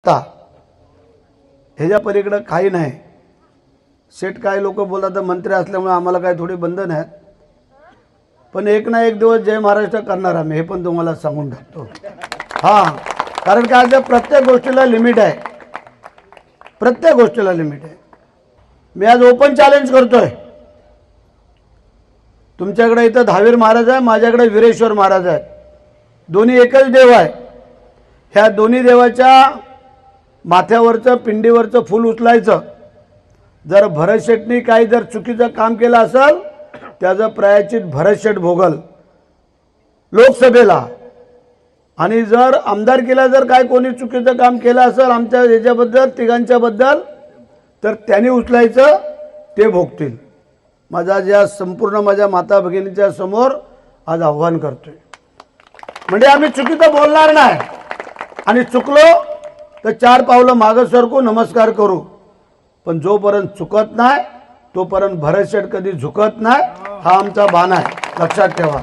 सत्ता, ह्याच्या पलीकडे काही नाही। शेठ काय लोक बोलतात मंत्री असल्यामुळे आम्हाला काय थोडी बंधन आहेत, पण एक ना एक दिवस जय महाराष्ट्र करणार आम्ही, हे पण तुम्हाला सांगून टाकतो। हां, कारण काय आहे, प्रत्येक गोष्टीला लिमिट आहे, प्रत्येक गोष्टीला लिमिट आहे। मी आज ओपन चॅलेंज करतोय, तुमच्याकडे इथं दहावीर महाराज आहे, माझ्याकडे वीरेश्वर महाराज आहेत, दोन्ही एकच देव आहे। ह्या दोन्ही देवाच्या माथ्यावरचं पिंडीवरचं फूल उचलायचं। जर भरत शेठनी काही जर चुकीचं काम केलं असेल, त्याचं प्रायश्चित भरत शेठ भोगल लोकसभेला। आणि जर आमदारकीला जर काय कोणी चुकीचं काम केलं असेल आमच्या याच्याबद्दल तिघांच्याबद्दल, तर त्यांनी उचलायचं, ते भोगतील। माझा ज्या संपूर्ण माझ्या माता भगिनीच्या समोर आज आव्हान करतोय, म्हणजे आम्ही चुकीचं बोलणार नाही, आणि चुकलो तर 4 पावलं मागं सरकू, नमस्कार करू, पण जोपर्यंत चुकत नाही तोपर्यंत भरत शेठ कधी झुकत नाही, हा आमचा बाण आहे, लक्षात ठेवा।